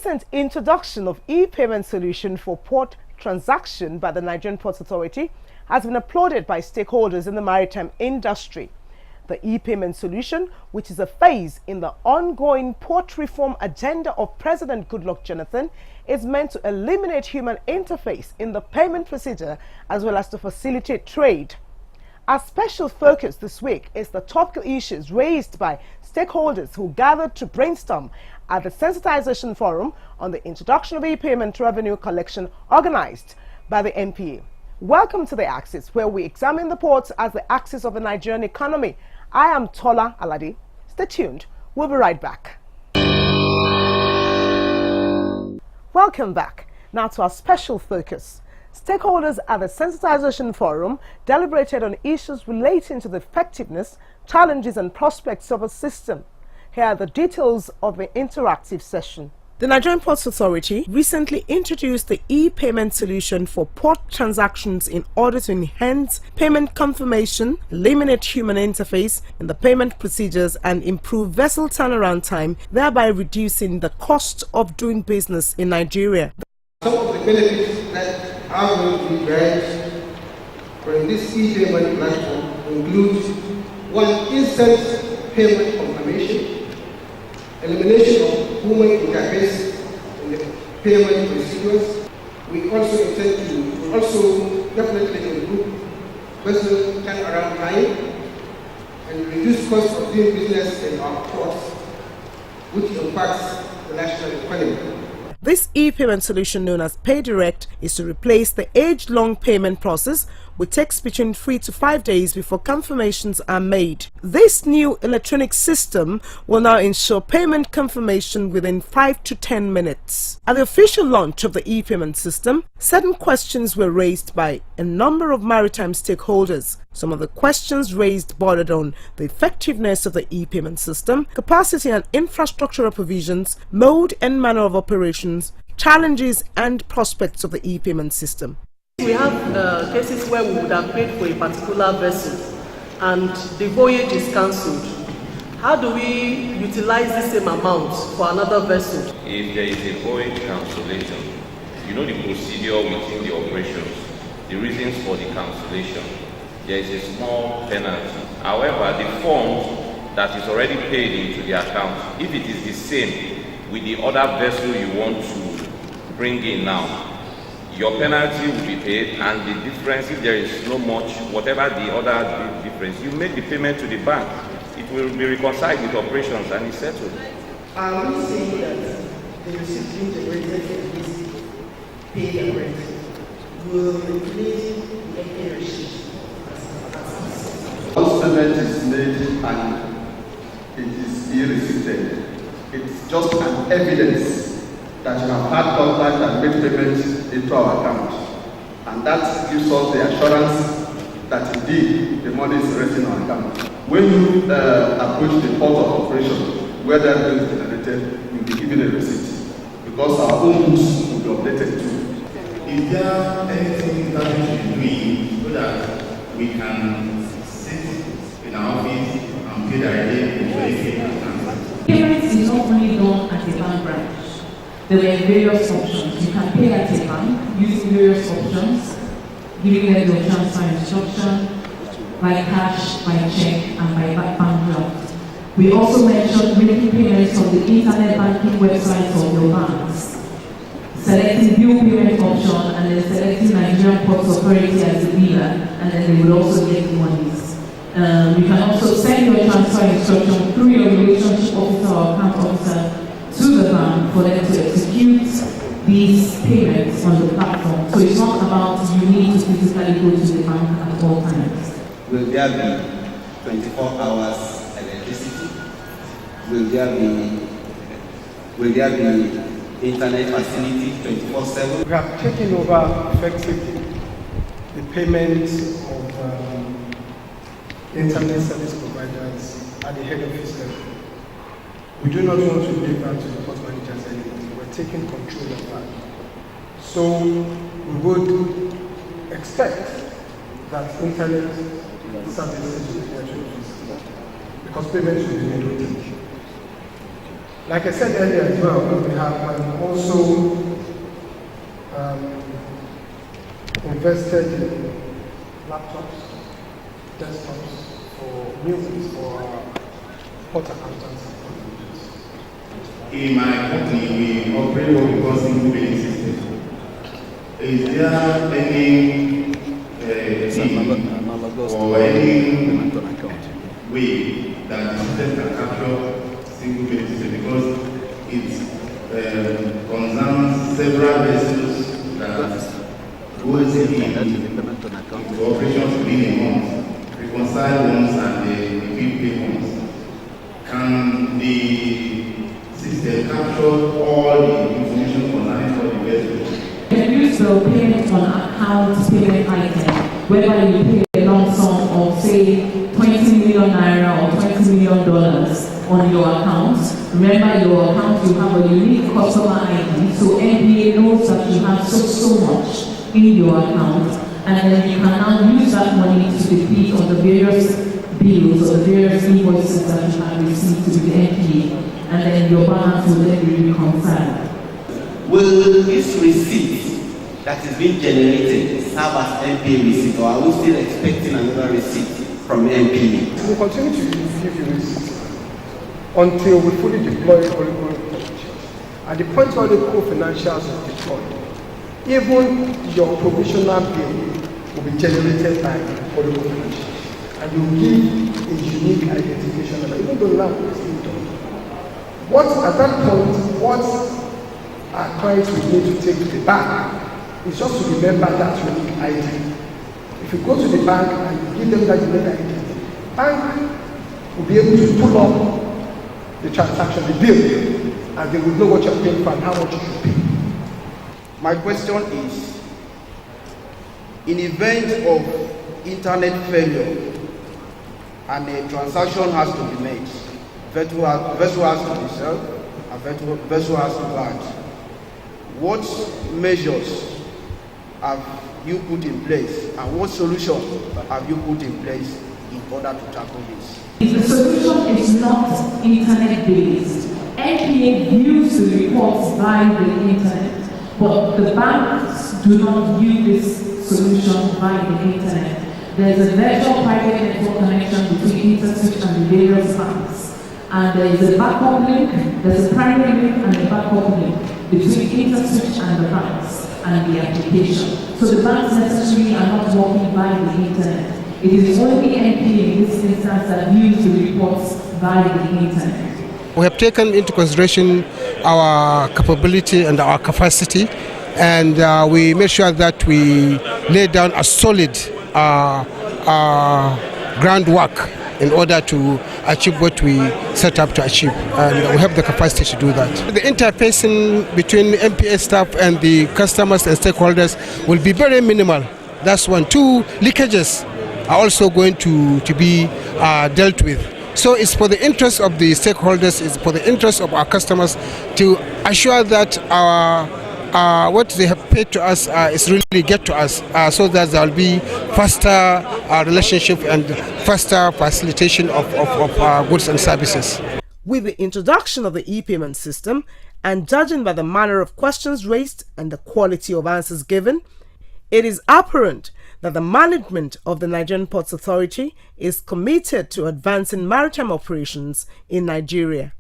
recent introduction of e-payment solution for port transaction by the Nigerian Ports Authority has been applauded by stakeholders in the maritime industry. The e-payment solution, which is a phase in the ongoing port reform agenda of President Goodluck Jonathan, is meant to eliminate human interface in the payment procedure as well as to facilitate trade. Our special focus this week is the topical issues raised by stakeholders who gathered to brainstorm at the Sensitization Forum on the introduction of e-payment revenue collection organized by the NPA. Welcome to the Axis, where we examine the ports as the axis of the Nigerian economy. I am Tola Aladi. Stay tuned. We'll be right back. Welcome back. Now to our special focus. Stakeholders at the Sensitization Forum deliberated on issues relating to the effectiveness, challenges and prospects of a system. Here are the details of the interactive session. The Nigerian Ports Authority recently introduced the e-payment solution for port transactions in order to enhance payment confirmation, eliminate human interface in the payment procedures and improve vessel turnaround time, thereby reducing the cost of doing business in Nigeria. Some of the benefits that are going to be derived from this e-payment platform include: 1. Instant payment confirmation, elimination of human interface in the payment procedures. We also intend to definitely improve vessel turnaround time and reduce cost of doing business in our ports, which impacts the national economy. This e-payment solution, known as PayDirect, is to replace the age-long payment process, which takes between 3 to 5 days before confirmations are made. This new electronic system will now ensure payment confirmation within 5 to 10 minutes. At the official launch of the e-payment system, certain questions were raised by a number of maritime stakeholders. Some of the questions raised bordered on the effectiveness of the e-payment system, capacity and infrastructural provisions, mode and manner of operations, challenges and prospects of the e-payment system. We have cases where we would have paid for a particular vessel and the voyage is cancelled. How do we utilize the same amount for another vessel? If there is a voyage cancellation, you know the procedure within the operations, the reasons for the cancellation. There is a small penalty. However, the fund that is already paid into the account, if it is the same with the other vessel you want to bring in now, your penalty will be paid, and the difference, if there is no much, whatever the other difference, you make the payment to the bank. It will be reconciled with operations and it's settled. Are we saying that the receipt integrated with PayDirect will replace the NPA receipt? Once payment is made and it is e-receipted, it's just an evidence that you have had contact and made payment into our account. And that gives us the assurance that indeed the money is resting on our account. When you approach the port of operation where that bill is generated, you'll be given a receipt because our own books will be updated too. Is there anything that we should be doing so that we can sit in our office and pay directly into a payment? Payments is not only done at a bank branch. There were various options. You can pay at a bank using various options, giving them your transfer instruction, by cash, by check, and by bank draft. We also mentioned making payments on the internet banking websites of your banks, selecting bill payment option, and then selecting Nigerian Ports Authority as the dealer, and then they would also get monies. You can also send your transfer instruction through your relationship officer or account officer to the bank for them to execute these payments on the platform. So it's not about you need to physically go to the bank at all times. Will there be 24 hours electricity? Will there be internet facility 24/7? We have taken over effectively the payments of internet service providers at the head office level. We do not want to leave that to the port managers anymore. We're taking control of that. So we would expect that internet services will be at your office because payments will be made with it. Like I said earlier as well, we have also invested in laptops, desktops for meetings for our port accountants. In my company, we operate what we call single billing system. Is there any team or any way that the system can capture single billing system, because it concerns several vessels that goes into operations within a month, reconcile ones and the repeat payments. Can the system capture all the information concerning all the vessels? You can use the payment on account payment item, whereby you pay a lump sum of say 20 million naira or $20 million on your account. Remember, your account, you have a unique customer ID, so NBA knows that you have so much in your account, and then you can now use that money to deplete on the various bills or the various invoices that you have received to the NPA, and then your balance will then be reconciled. Will this receipt that is being generated serve as NPA receipt, or are we still expecting another receipt from NPA? We will continue to give you receipts until we fully deploy Oracle Financials. At the point where the core financials is deployed, even your provisional bill will be generated by Oracle Financials, and you will give a unique identification number, even though now it's still done. At that point, what our clients will need to take to the bank is just to remember that unique ID. If you go to the bank and you give them that unique ID, bank will be able to pull up the transaction, the bill, and they will know what you're paying for and how much you should pay. My question is, in event of internet failure and a transaction has to be made, vessel has to be sold, and vessel has to land, what measures have you put in place and what solution have you put in place in order to tackle this? The solution is not internet-based. NPA views the reports via the internet, but the banks do not view this solution via the internet. There's a virtual private network connection between InterSwitch and the various banks. And there is a backup link, there's a primary link and a backup link between InterSwitch and the banks and the application. So the banks necessarily are not working via the internet. It is only NPA in this instance that views the reports via the internet. We have taken into consideration our capability and our capacity, and we make sure that we lay down a solid groundwork in order to achieve what we set up to achieve, and we have the capacity to do that. The interfacing between NPA staff and the customers and stakeholders will be very minimal. That's one. Two, leakages are also going to be dealt with. So it's for the interest of the stakeholders, it's for the interest of our customers to assure that our what they have paid to us is really get to us, so that there will be faster relationship and faster facilitation of goods and services. With the introduction of the e-payment system, and judging by the manner of questions raised and the quality of answers given, it is apparent that the management of the Nigerian Ports Authority is committed to advancing maritime operations in Nigeria.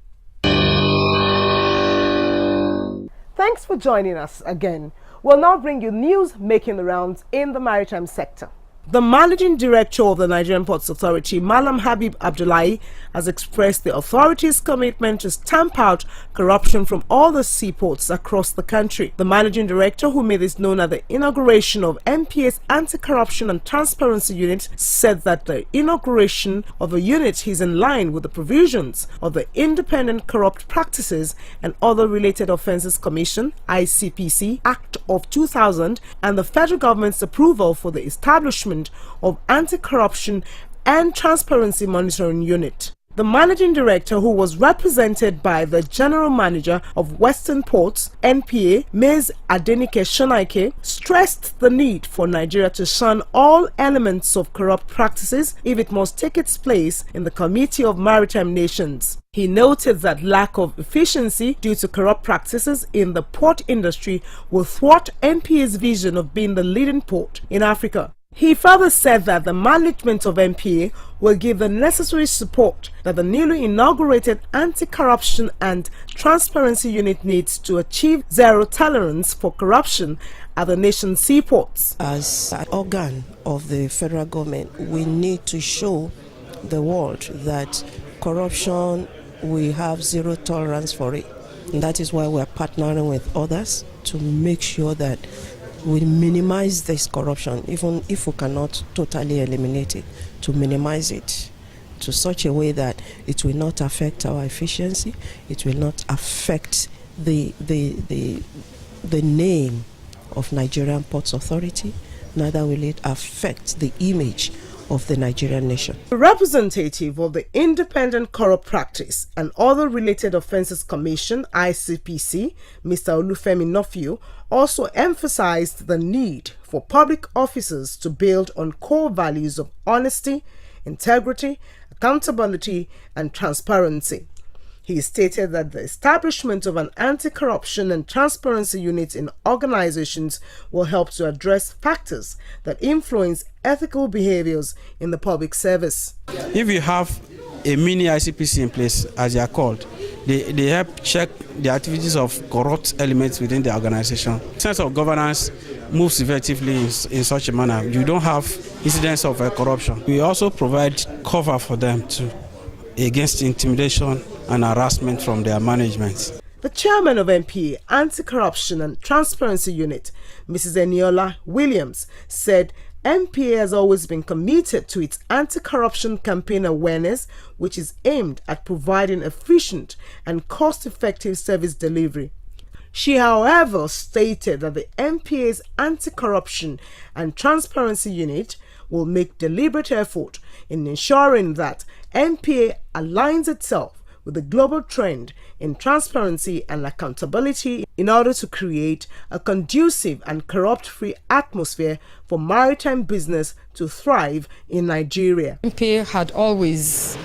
Thanks for joining us again. We'll now bring you news making the rounds in the maritime sector. The Managing Director of the Nigerian Ports Authority, Malam Habib Abdullahi, has expressed the authority's commitment to stamp out corruption from all the seaports across the country. The Managing Director, who made this known at the inauguration of NPA's Anti-Corruption and Transparency Unit, said that the inauguration of the unit is in line with the provisions of the Independent Corrupt Practices and Other Related Offences Commission (ICPC) Act of 2000 and the federal government's approval for the establishment of Anti-Corruption and Transparency Monitoring Unit. The managing director, who was represented by the general manager of Western Ports, NPA, Ms. Adenike Shonaike, stressed the need for Nigeria to shun all elements of corrupt practices if it must take its place in the Committee of Maritime Nations. He noted that lack of efficiency due to corrupt practices in the port industry will thwart NPA's vision of being the leading port in Africa. He further said that the management of NPA will give the necessary support that the newly inaugurated Anti-Corruption and Transparency Unit needs to achieve zero tolerance for corruption at the nation's seaports. As an organ of the federal government, we need to show the world that corruption, we have zero tolerance for it. And that is why we are partnering with others to make sure that we minimize this corruption, even if we cannot totally eliminate it, to minimize it to such a way that it will not affect our efficiency, it will not affect the name of Nigerian Ports Authority, neither will it affect the image of the Nigerian nation. The representative of the Independent Corrupt Practice and Other Related Offences Commission, ICPC, Mr. Olufemi Nofio, also emphasized the need for public officers to build on core values of honesty, integrity, accountability, and transparency. He stated that the establishment of an anti-corruption and transparency unit in organizations will help to address factors that influence ethical behaviors in the public service. If you have a mini ICPC in place, as they are called, they help check the activities of corrupt elements within the organization. The sense of governance moves effectively in such a manner. You don't have incidents of corruption. We also provide cover for them too, against intimidation and harassment from their management. The chairman of NPA Anti-Corruption and Transparency Unit, Mrs. Eniola Williams, said NPA has always been committed to its anti-corruption campaign awareness, which is aimed at providing efficient and cost-effective service delivery. She, however, stated that the NPA's Anti-Corruption and Transparency Unit will make deliberate effort in ensuring that NPA aligns itself with the global trend in transparency and accountability in order to create a conducive and corrupt-free atmosphere for maritime business to thrive in Nigeria. NPA had always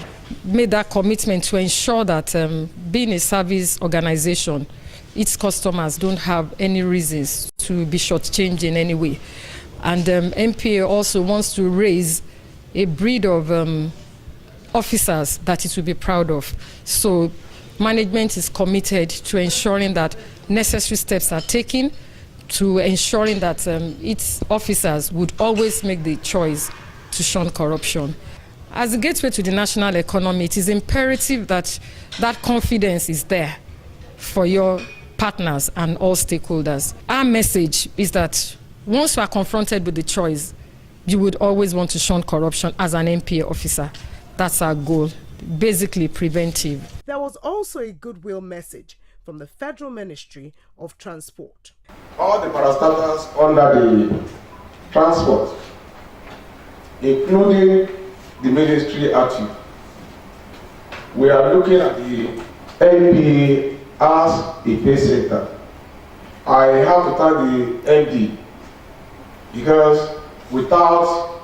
made that commitment to ensure that being a service organization, its customers don't have any reasons to be shortchanged in any way. And NPA also wants to raise a breed of officers that it will be proud of. So management is committed to ensuring that necessary steps are taken to ensuring that its officers would always make the choice to shun corruption. As a gateway to the national economy, it is imperative that that confidence is there for your partners and all stakeholders. Our message is that once you are confronted with the choice, you would always want to shun corruption as an NPA officer. That's our goal, basically preventive. There was also a goodwill message from the Federal Ministry of Transport. All the parastatals under the transport, including the ministry active, we are looking at the NPA as a pay center. I have to thank the MD because without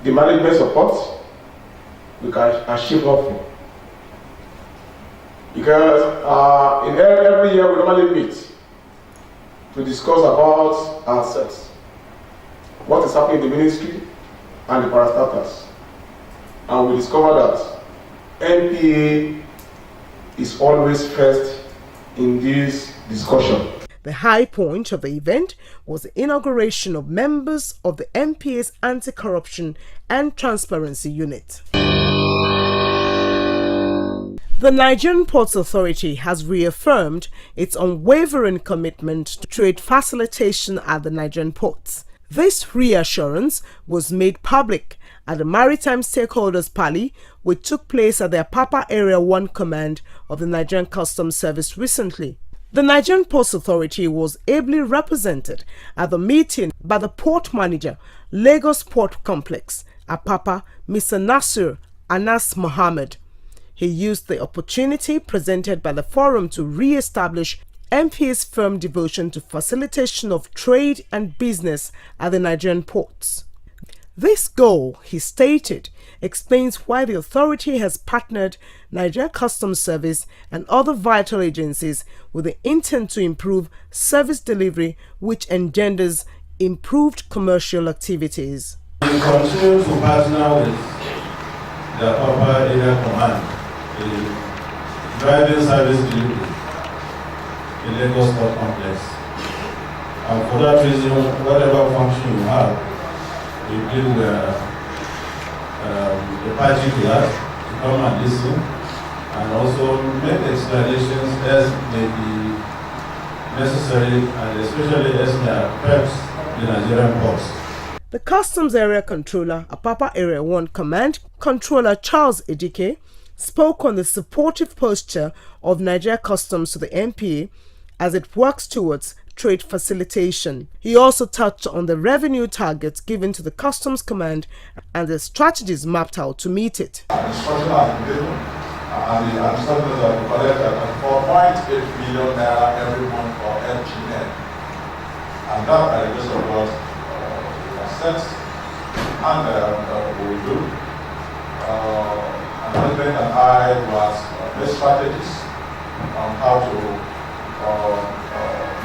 the management support, we can achieve nothing. Because in every year we normally meet to discuss about assets, what is happening in the ministry and the parastatals. And we discover that NPA is always first in this discussion. The high point of the event was the inauguration of members of the NPA's Anti-Corruption and Transparency Unit. The Nigerian Ports Authority has reaffirmed its unwavering commitment to trade facilitation at the Nigerian ports. This reassurance was made public at the Maritime Stakeholders Parley, which took place at the Apapa Area 1 Command of the Nigerian Customs Service recently. The Nigerian Ports Authority was ably represented at the meeting by the Port Manager, Lagos Port Complex, Apapa, Mr. Nasir Anas Mohammed. He used the opportunity presented by the forum to re-establish MPA's firm devotion to facilitation of trade and business at the Nigerian ports. This goal, he stated, explains why the authority has partnered Nigeria Customs Service and other vital agencies with the intent to improve service delivery, which engenders improved commercial activities. We continue to partner with the Upper Area Command in driving service delivery in Lagos Port Complex. And for that reason, whatever function you have, we bring the party to that to come and listen and also make explanations as may be necessary, and especially as may affect the Nigerian ports. The Customs Area Controller, Apapa Area 1 Command Controller Charles Edike, spoke on the supportive posture of Nigeria Customs to the MPA as it works towards trade facilitation. He also touched on the revenue targets given to the Customs Command and the strategies mapped out to meet it. The instruction has been given, and the instructions are to collect 4.8 million naira every month for FGN. And that, by the grace of God, we are set, and we will do. And President and I was made strategies on how to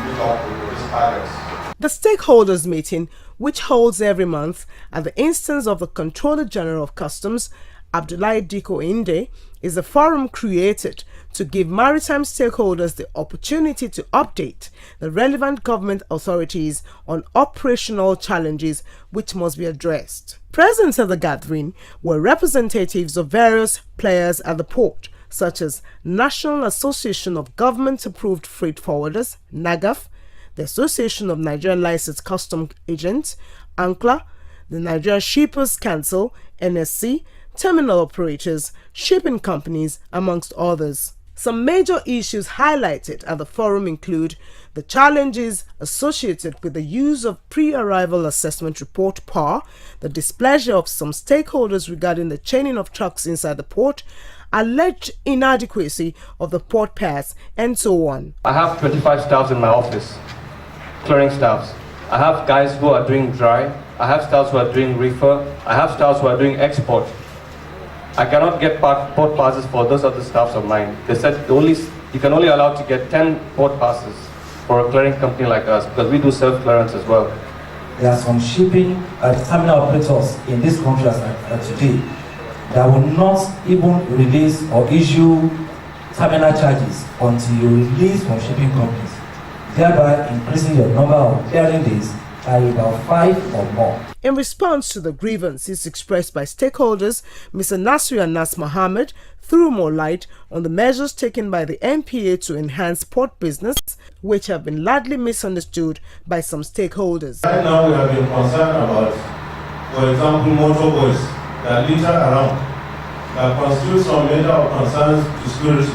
meet up with these targets. The stakeholders meeting, which holds every month at the instance of the Controller General of Customs, Abdullahi Diko Inde, is a forum created to give maritime stakeholders the opportunity to update the relevant government authorities on operational challenges which must be addressed. Present at the gathering were representatives of various players at the port, such as National Association of Government-Approved Freight Forwarders, NAGAF, the Association of Nigerian Licensed Customs Agents, ANCLA, the Nigerian Shippers Council, NSC, terminal operators, shipping companies, amongst others. Some major issues highlighted at the forum include the challenges associated with the use of pre-arrival assessment report PAR, the displeasure of some stakeholders regarding the chaining of trucks inside the port, alleged inadequacy of the port pass, and so on. I have 25 staffs in my office, clearing staffs. I have guys who are doing dry, I have staffs who are doing reefer, I have staffs who are doing export. I cannot get port passes for those other staffs of mine. They said you can only allow to get 10 port passes for a clearing company like us, because we do self-clearance as well. There are some shipping terminal operators in this country as today that will not even release or issue terminal charges until you release from shipping companies, thereby increasing your number of clearing days by about 5 or more. In response to the grievances expressed by stakeholders, Mr. Nasir Anas Mohammed threw more light on the measures taken by the MPA to enhance port business, which have been largely misunderstood by some stakeholders. Right now we have been concerned about, for example, motorboys that litter around, that constitute some measure of concerns to security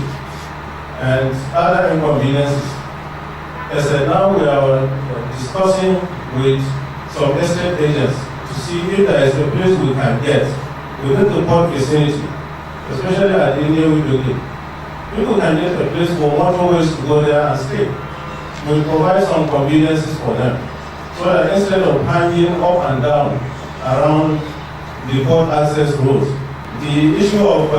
and other inconveniences. As I now we are discussing with some estate agents to see if there is a place we can get within the port vicinity, especially at India Widoki. People can get a place for motorways to go there and stay. We provide some conveniences for them, so that instead of hanging up and down around the port access roads, the issue of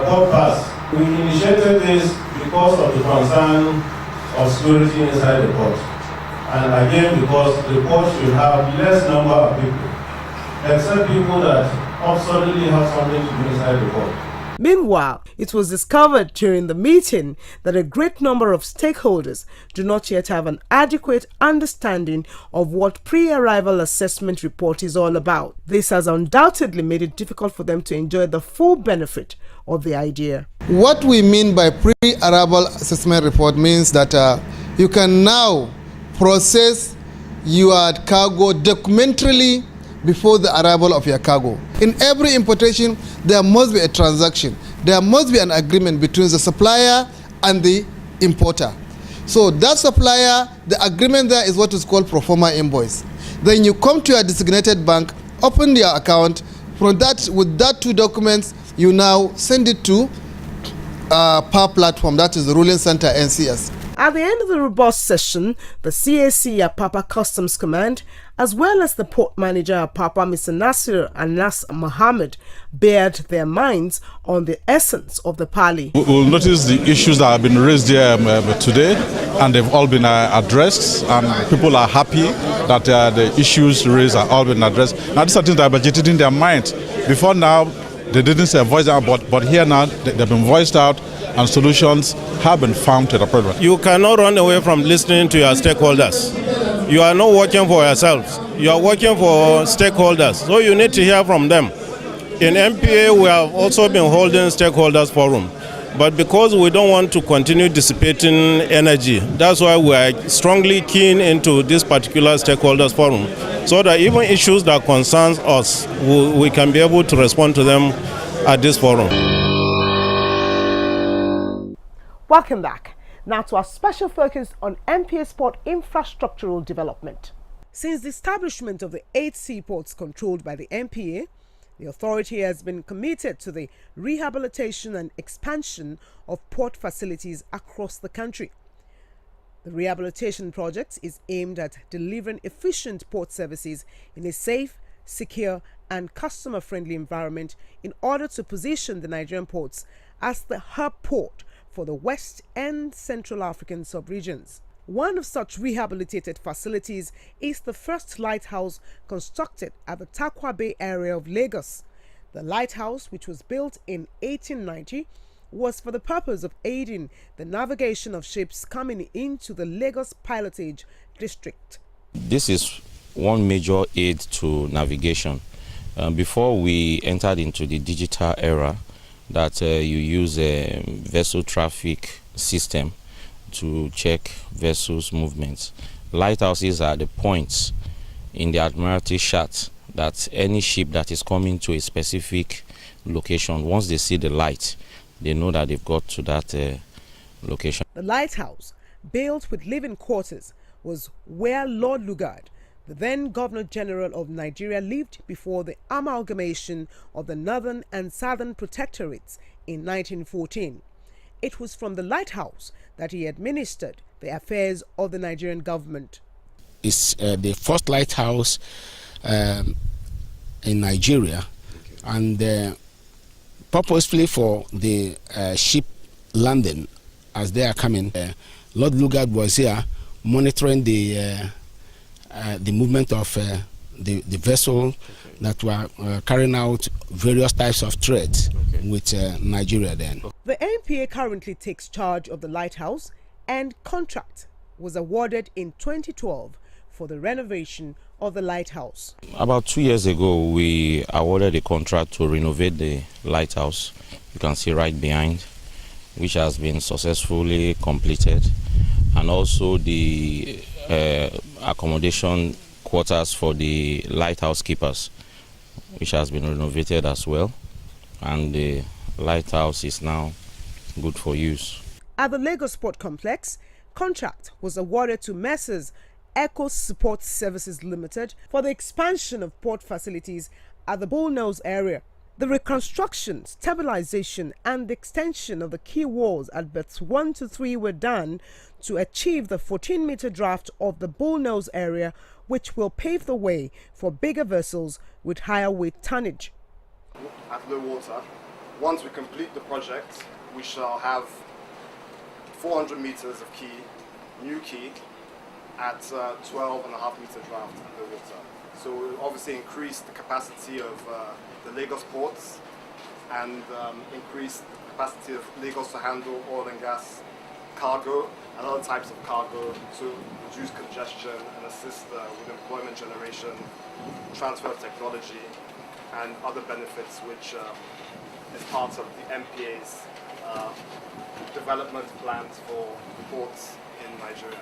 port pass, we initiated this because of the concern of security inside the port. And again, because the port should have less number of people, except people that absolutely have something to do inside the port. Meanwhile, it was discovered during the meeting that a great number of stakeholders do not yet have an adequate understanding of what pre-arrival assessment report is all about. This has undoubtedly made it difficult for them to enjoy the full benefit of the idea. What we mean by pre-arrival assessment report means that you can now process your cargo documentarily before the arrival of your cargo. In every importation, there must be a transaction. There must be an agreement between the supplier and the importer. So that supplier, the agreement there is what is called pro forma invoice. Then you come to your designated bank, open your account. From that, with that 2 documents, you now send it to power platform, that is the ruling center, NCS. At the end of the robust session, the CAC Apapa Customs Command, as well as the port manager Apapa, Mr. Nasir Anas Mohammed, bared their minds on the essence of the parley. We'll notice the issues that have been raised here today, and they've all been addressed, and people are happy that the issues raised are all been addressed. Now, these are things that are budgeted in their mind. Before now, they didn't say voice out, but here now they've been voiced out, and solutions have been found to the problem. You cannot run away from listening to your stakeholders. You are not working for yourselves. You are working for stakeholders. So you need to hear from them. In MPA, we have also been holding stakeholders forum. But because we don't want to continue dissipating energy, that's why we are strongly keen into this particular stakeholders forum, so that even issues that concerns us, we can be able to respond to them at this forum. Welcome back. Now to our special focus on MPA port infrastructural development. Since the establishment of the 8 seaports controlled by the MPA, the authority has been committed to the rehabilitation and expansion of port facilities across the country. The rehabilitation project is aimed at delivering efficient port services in a safe, secure and customer-friendly environment in order to position the Nigerian ports as the hub port for the West and Central African sub-regions. One of such rehabilitated facilities is the first lighthouse constructed at the Takwa Bay area of Lagos. The lighthouse, which was built in 1890, was for the purpose of aiding the navigation of ships coming into the Lagos pilotage district. This is one major aid to navigation. Before we entered into the digital era, that you use a vessel traffic system to check vessels' movements. Lighthouses are the points in the Admiralty chart that any ship that is coming to a specific location, once they see the light, they know that they've got to that location. The lighthouse, built with living quarters, was where Lord Lugard, the then Governor General of Nigeria, lived before the amalgamation of the Northern and Southern Protectorates in 1914. It was from the lighthouse that he administered the affairs of the Nigerian government. It's the first lighthouse in Nigeria, and purposefully for the ship landing as they are coming. Lord Lugard was here monitoring the movement of the vessel that were carrying out various types of trades with Nigeria then. The MPA currently takes charge of the lighthouse, and contract was awarded in 2012 for the renovation of the lighthouse. About 2 years ago, we awarded a contract to renovate the lighthouse. You can see right behind, which has been successfully completed, and also the accommodation quarters for the lighthouse keepers, which has been renovated as well, and the lighthouse is now good for use. At the Lagos Port Complex, contract was awarded to Messrs. Eco Support Services Limited for the expansion of port facilities at the Bullnose area. The reconstruction, stabilization and extension of the quay walls at berths 1 to 3 were done to achieve the 14-meter draft of the Bullnose area, which will pave the way for bigger vessels with higher weight tonnage. At low water, once we complete the project, we shall have 400 meters of quay, new quay, at 12.5 meter draft at low water. So we'll obviously increase the capacity of the Lagos ports and increase the capacity of Lagos to handle oil and gas cargo and other types of cargo to reduce congestion and assist with employment generation, transfer of technology and other benefits which is part of the MPA's development plans for ports in Nigeria.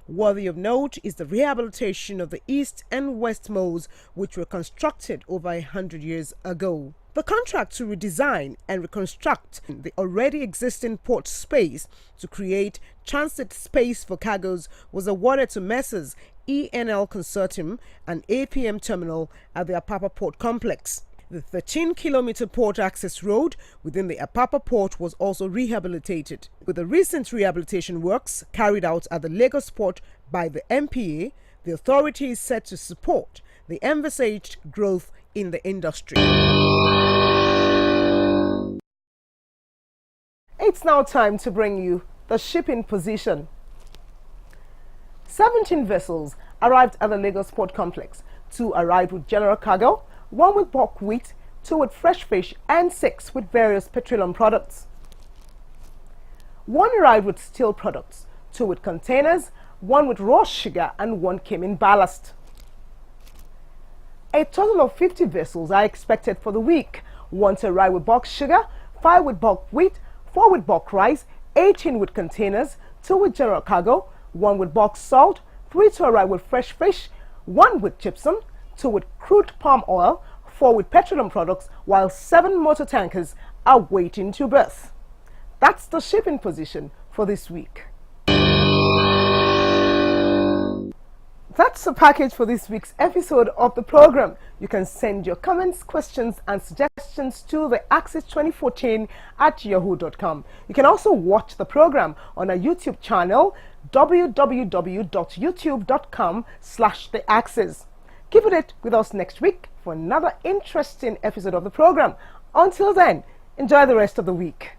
Worthy of note is the rehabilitation of the east and west moles, which were constructed over 100 years ago. The contract to redesign and reconstruct the already existing port space to create transit space for cargoes was awarded to Messrs. ENL Consortium and APM Terminal at the Apapa Port Complex. The 13-kilometer port access road within the Apapa port was also rehabilitated. With the recent rehabilitation works carried out at the Lagos port by the MPA, the authority is set to support the envisaged growth in the industry. It's now time to bring you the shipping position. 17 vessels arrived at the Lagos port complex. 2 arrived with general cargo, 1 with bulk wheat, 2 with fresh fish, and 6 with various petroleum products. 1 arrived with steel products, 2 with containers, 1 with raw sugar, and 1 came in ballast. A total of 50 vessels are expected for the week. 1 to arrive with bulk sugar, 5 with bulk wheat, 4 with bulk rice, 18 with containers, 2 with general cargo, 1 with bulk salt, 3 to arrive with fresh fish, 1 with gypsum, 2 with crude palm oil, 4 with petroleum products, while 7 motor tankers are waiting to berth. That's the shipping position for this week. That's the package for this week's episode of the program. You can send your comments, questions, and suggestions to theaxis2014@yahoo.com. You can also watch the program on our YouTube channel, www.youtube.com/theaxis. Keep it with us next week for another interesting episode of the program. Until then, enjoy the rest of the week.